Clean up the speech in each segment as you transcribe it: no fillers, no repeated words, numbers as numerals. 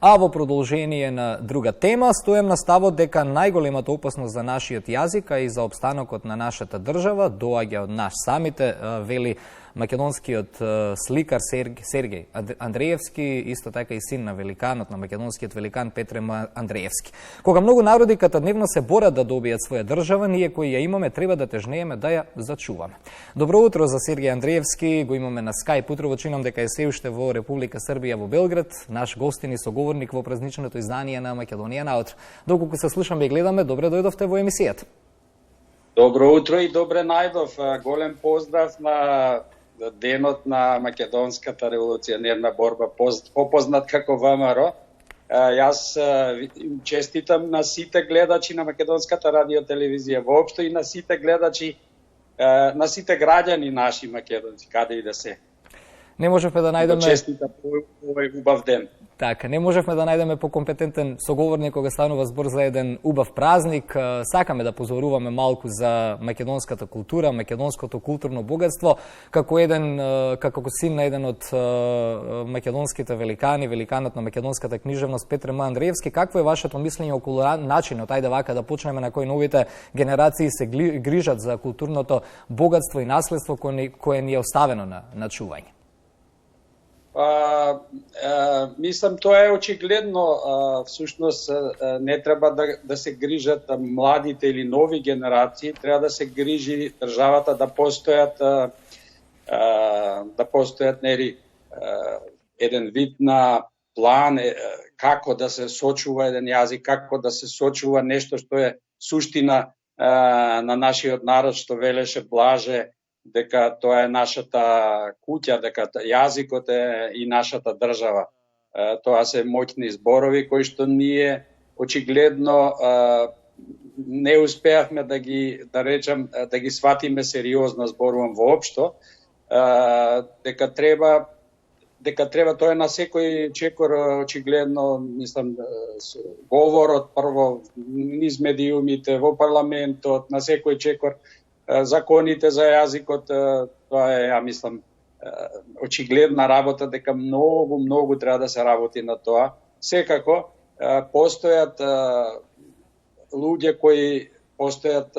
А во продолжение на друга тема, стојам на ставот дека најголемата опасност за нашиот јазик и за опстанокот на нашата држава доаѓа од нас самите, вели македонскиот сликар Сергеј Андреевски, исто така и син на великанот, на македонскиот великан Петре Андреевски. Кога многу народи катадневно се борат да добијат своја држава, ние кои ја имаме треба да тежнееме да ја зачуваме. Добро утро за Сергеј Андреевски, го имаме на Скајп. Утрово чинам дека е се уште во Република Србија во Белград, наш гостин и соговорник во празничното издание на Македонија на утро. Доколку се слушаме и гледаме, добре дојдовте во емисијата. Добро утро и добре најдов. Голем поздрав на денот на македонската револуционерна борба, попознат како ВМРО. Јас честитам на сите гледачи на македонската радиотелевизија, воопшто и на сите гледачи, на сите граѓани наши македонци, каде и да се. Не можевме да најдеме... Честитам овој убав ден. Така, не можевме да најдеме покомпетентен соговорник кога станува збор за еден убав празник. Сакаме да позоруваме малку за македонската култура, македонското културно богатство, како син на еден од македонските великани, великанот на македонската книжевност Петре Андреевски. Какво е вашето мислење околу начинот, ајде вака да почнеме, на кој новите генерации се грижат за културното богатство и наследство кое ни е оставено на чување? Мислам, тоа е очигледно. Всушност не треба да се грижат младите или нови генерации, треба да се грижи државата да постојат еден вид на план како да се сочува еден јазик, како да се сочува нешто што е суштина на нашиот народ, што велеше Блаже, дека тоа е нашата куќа, дека јазикот е и нашата држава. Тоа се моќни зборови кои што ние очигледно не успеавме да ги сватиме сериозно, зборувам воопшто, дека треба тоа е на секој чекор очигледно, мислам, говорот прво низ медиумите, во парламентот, на секој чекор законите за јазикот, тоа е, ја мислам, очигледна работа, дека многу треба да се работи на тоа. Секако, постојат луѓе постојат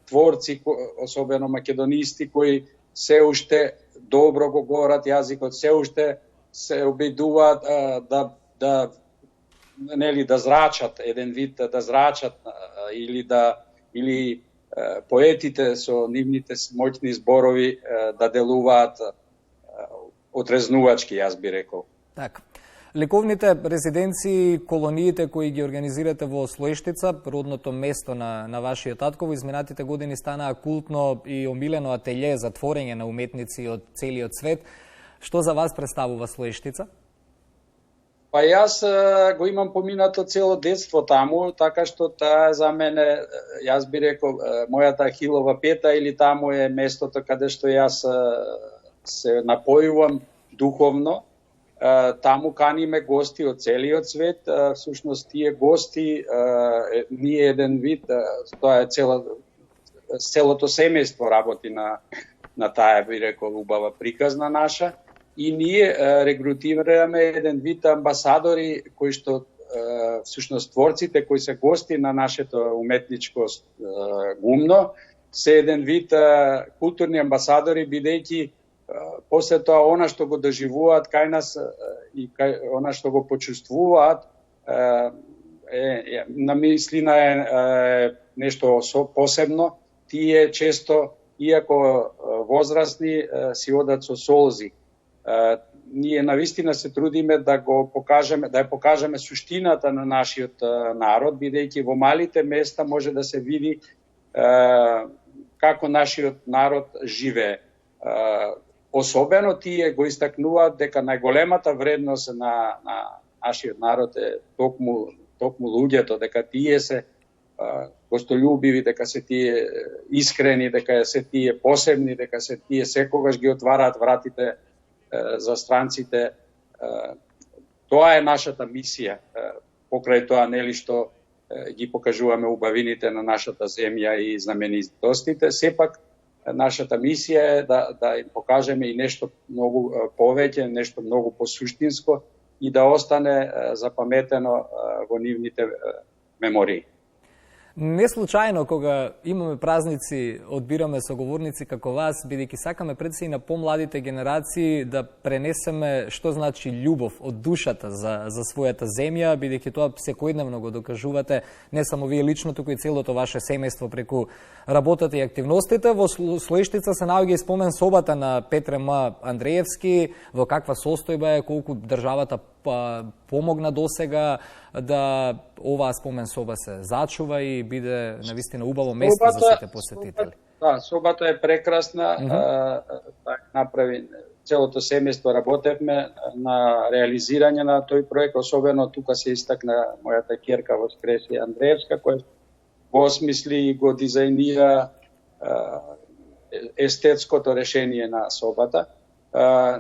творци, особено македонисти, кои се уште добро го говорат јазикот, се уште се обидуваат да зрачат еден вид, да зрачат или поетите со нивните моќни зборови да делуваат отрезнувачки, јас би рекол. Така. Ликовните резиденции, колониите кои ги организирате во Слоештица, родното место на вашиот татко, во изминатите години станаа култно и омилено ателје за творење на уметници од целиот свет. Што за вас представува Слоештица? Па јас го имам поминато цело детство таму, така што таа за мене, јас би рекол, мојата Ахилова пета, или таму е местото каде што јас се напојувам духовно. Таму каниме гости од целиот свет. Всушност тие гости, ние еден вид, тоа е целото семејство работи на таа, би рекол, убава приказна наша. И ние регрутираме еден вид амбасадори кои што всушност творците кои се гости на нашето уметничко гумно се еден вид културни амбасадори, бидејќи после тоа она што го доживуваат кај нас и она што го почувствуваат на мислина е нешто посебно. Тие често, иако возрастни, си одат со солзи. Ние навистина се трудиме да ја покажеме суштината на нашиот народ, бидејќи во малите места може да се види како нашиот народ живее. Особено тие го истакнуваат дека најголемата вредност на нашиот народ е токму луѓето, дека тие се гостолюбиви, дека се тие искрени, дека се тие посебни, дека се тие секогаш ги отвараат вратите за странците. Тоа е нашата мисија. Покрај тоа, нели, што ги покажуваме убавините на нашата земја и знаменитостите, сепак нашата мисија е да им покажеме и нешто многу повеќе, нешто многу посуштинско, и да остане запаметено во нивните мемории. Не случајно, кога имаме празници, одбираме соговорници како вас, бидејќи сакаме пред се и на помладите генерации да пренесеме што значи љубов од душата за својата земја, бидејќи тоа секојдневно го докажувате, не само вие лично, туку и целото ваше семејство преку работата и активностите. Во Слоештица се наоѓа и спомен собата на Петре М. Андреевски, во каква состојба е, колку државата помогна досега да оваа спомен соба се зачува и биде навистина убаво место за сите посетители. Собата е прекрасна. Направи целото семејство, работевме на реализирање на тој проект, особено тука се истакна мојата ќерка Воскресија Андреевска, која го осмисли и го дизајнира естетското решение на собата.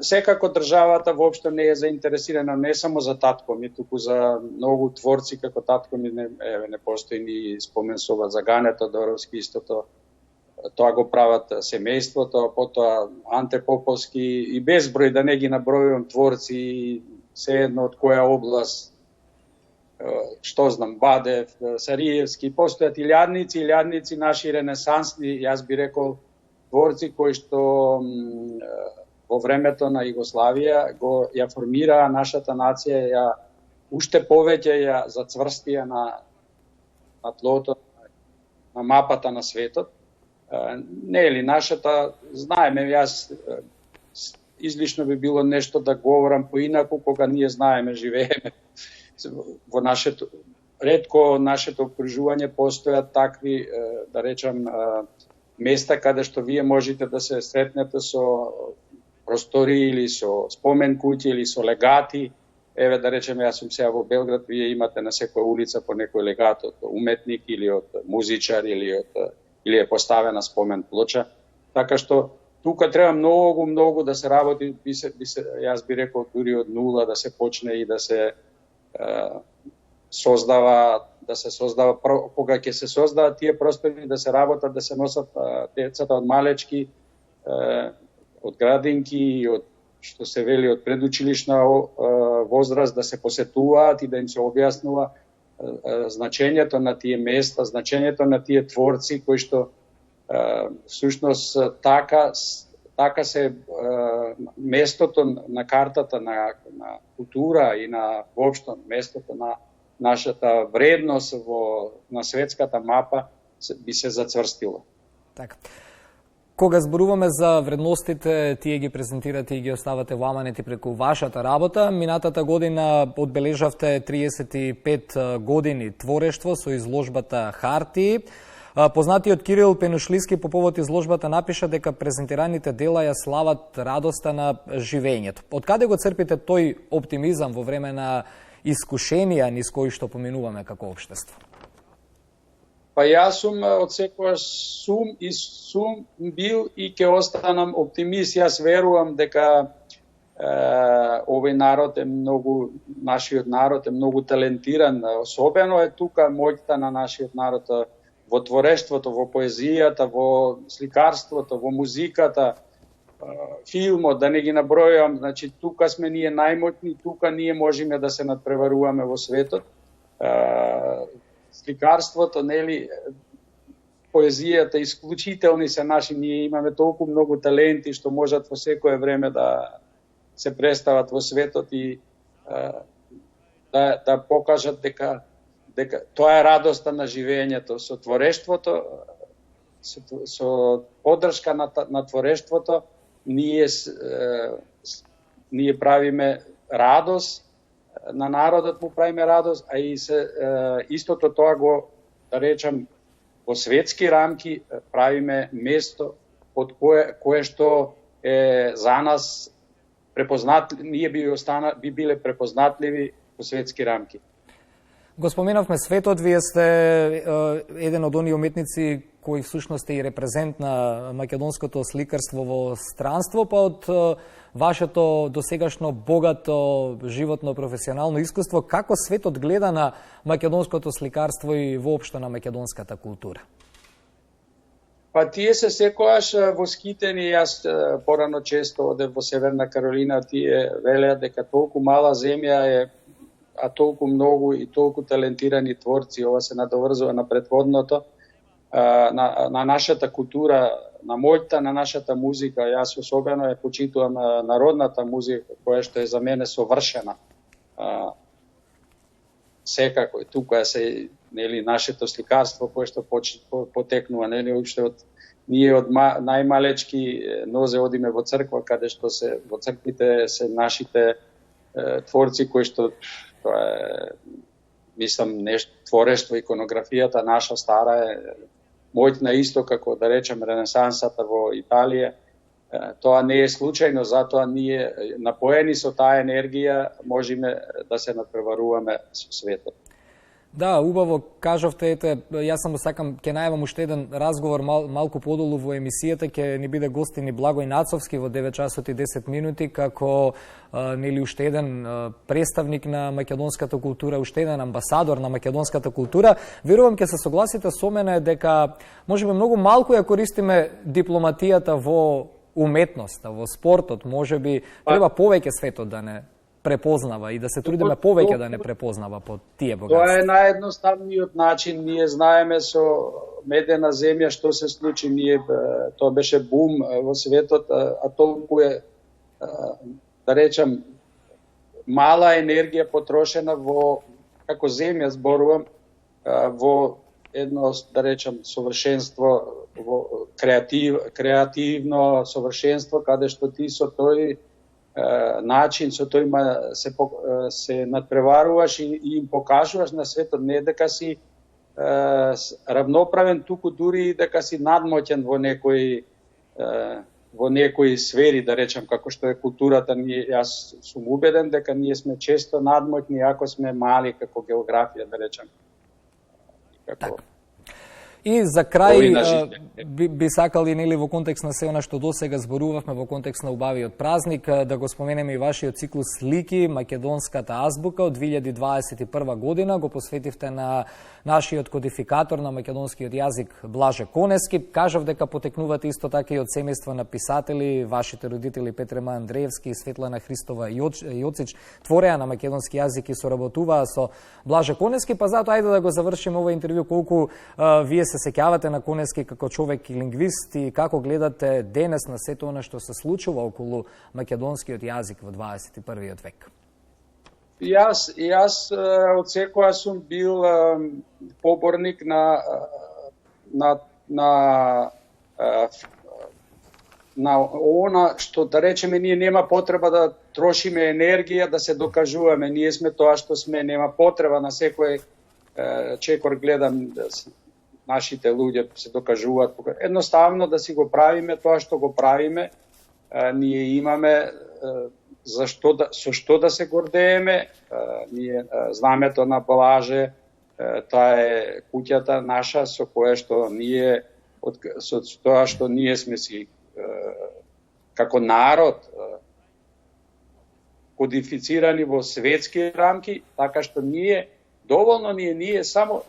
Секако државата воопшто не е заинтересирана не само за татко ми, туку за многу творци како татко ми, не постои ни спомен соба за Гане Тодоровски, истото тоа го прават семејството, потоа Анте Поповски и безброј, да не ги набројувам творци, sejedno од која област, што знам, Бадев, Сариевски, постојат илјадници наши ренесансни, јас би рекол, творци кои што во времето на Југославија ја формираа нашата нација, ја уште повеќе ја зацврстија на тлото, на мапата на светот. Не ли нашата, знаеме, јас излишно би било нешто да говорам поинаку кога ние знаеме, живееме во нашето, ретко нашето окружување постојат такви, да речам, места каде што вие можете да се сретнете со простори или со спомен куќи или со легати. Еве да речеме, јас сум сега во Белград, вие имате на секоја улица по некој легат од уметник или од музичар или е поставена спомен плоча. Така што тука треба многу да се работи, јас би рекол дури од нула да се почне и да се создава, кога ќе се создават тие простори, да се работат, да се носат децата од малечки, од градинки, од што се вели од предучилишна возраст, да се посетуваат и да им се објаснува значењето на тие места, значењето на тие творци кои што всушност така се местото на картата на култура и на воопшто местото на нашата вредност на светската мапа би се зацврстило. Така. Кога зборуваме за вредностите, тие ги презентирате и ги оставате во аманети преку вашата работа. Минатата година одбележавте 35 години творештво со изложбата Хартии. Познатиот Кирил Пенушлиски по повод изложбата напиша дека презентираните дела ја слават радоста на живењето. Од каде го црпите тој оптимизам во време на искушенија низ кои што поминуваме како општество? Па јас сум од секојаш сум бил и ќе останам оптимист. Јас верувам дека овој народ е многу, нашиот народ е многу талентиран. Особено е тука моќта на нашиот народ во творештвото, во поезијата, во сликарството, во музиката, филмот, да не ги набројам. Значи, тука сме ние најмоćни, тука ние можеме да се надпреваруваме во светот. Сликарството, нели, поезијата, исклучителни се наши, ние имаме толку многу таленти што можат во секое време да се представат во светот и да покажат дека тоа е радоста на живењето. Со творештвото, со поддршка на творештвото, ние правиме радост, на народот му правиме радост, а и истото тоа го, да речам, во светски рамки правиме место од кое што е за нас препознатливи, ние би биле препознатливи во светски рамки. Го споменавме светот, вие сте еден од оние уметници кои всушност е и репрезент на македонското сликарство во странство, па од вашето досегашно богато животно професионално искуство, како светот гледа на македонското сликарство и воопшто на македонската култура? Па тие се секојаш воскитени, јас порано често одев во Северна Каролина, тие велеа дека толку мала земја е, а толку многу и толку талентирани творци, ова се надоврзува на претходното, на нашата култура, на мојта, на нашата музика. Јас особено ја почитувам народната музика, која што е за мене совршена. Секако и тука се, нели, нашето сликарство кое што потекнува, нели, уште од ние од најмалечки нозе одиме во црква, каде што се во црквите се нашите творци кои што тоа е, мислам, нешто творештво, иконографијата наша стара е мојтна исто како да речем ренесансата во Италија. Тоа не е случајно, затоа ние напоени со таа енергија можеме да се надпреваруваме со светот. Да, убаво кажавте, ете, јас само сакам, ќе најавам уште еден разговор малку подолу во емисијата, ќе ни биде гостин и Благој Нацовски во 9 часот и 10 минути, како нели уште еден представник на македонската култура, уште еден амбасадор на македонската култура. Верувам ќе се согласите со мене дека можеби многу малку ја користиме дипломатијата во уметноста, во спортот, можеби треба повеќе светот да не препознава и да се трудиме повеќе да не препознава по тие богатства. Тоа е наједноставниот начин. Ние знаеме со медена земја што се случи, тоа беше бум во светот, а толку е, да речам, мала енергија потрошена во, како земја зборувам, во едно, да речам, совршенство, во креативно совршенство, каде што ти со тој начин, со тој се надпреваруваш и им покажуваш на светот не дека си равноправен, туку дури и дека си надмоќен во некои сфери, да речем, како што е културата. Јас сум убеден дека ние сме често надмоќни, ако сме мали како географија, да речем. Како... И за крај би сакали, нели, во контекст на се она што досега зборувавме, во контекст на убавиот празник, да го споменеме и вашиот циклус слики Македонската азбука од 2021 година, го посветивте на нашиот кодификатор на македонскиот јазик Блаже Конески. Кажав дека потекнувате исто така и од семејства на писатели, вашите родители Петрема Андреевски и Светлана Христова Јоцич твореа на македонски јазик и соработуваа со Блаже Конески, па затоа ајде да го завршиме ова интервју. Колку вие се сеќавате на Конески како човек и лингвист и како гледате денес на сето она што се случува околу македонскиот јазик во 21. век? Јас од секоја сум бил поборник на она што, да речеме, ние нема потреба да трошиме енергија да се докажуваме. Ние сме тоа што сме, нема потреба на секој чекор гледам нашите луѓе се докажуваат. Едноставно да си го правиме тоа што го правиме. Ние имаме со што да се гордееме. Ние знамето на Блаже, тоа е куќата наша со кое што ние, со тоа што ние сме си како народ кодифицирани во светски рамки, така што доволно ние само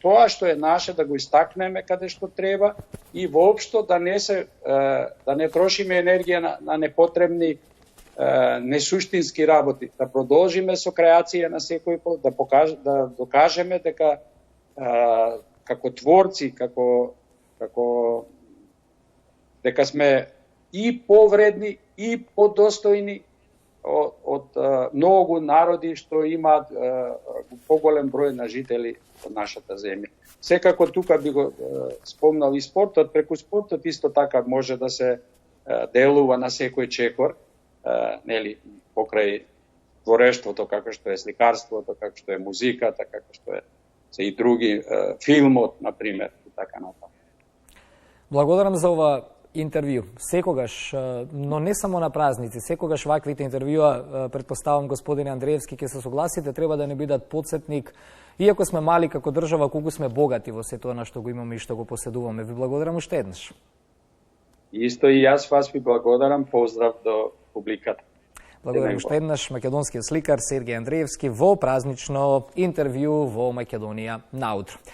тоа што е наше да го истакнеме каде што треба и воопшто да не трошиме енергија на непотребни несуштински работи, да продолжиме со креација на секој пат, да докажеме дека како творци, дека сме и повредни и подостојни од многу народи што имаат поголем број на жители од нашата земја. Секако тука би го спомнал и спортот, преку спортот исто така може да се делува на секој чекор, нели, покрај творештвото, како што е сликарството, како што е музиката, како што е и други, филмот, например, и така натаму. Благодарам за ова интервју. Секогаш, но не само на празници, секогаш ваквите интервјуа, предпоставам господине Андреевски, ќе се согласите, треба да не бидат подсетник, иако сме мали како држава, колку сме богати во сето она што го имаме и што го поседуваме. Ви благодарам уште еднаш. Исто и јас вас ви благодарам. Поздрав до публиката. Благодарам уште еднаш македонскиот сликар Сергеј Андреевски во празнично интервју во Македонија наутро.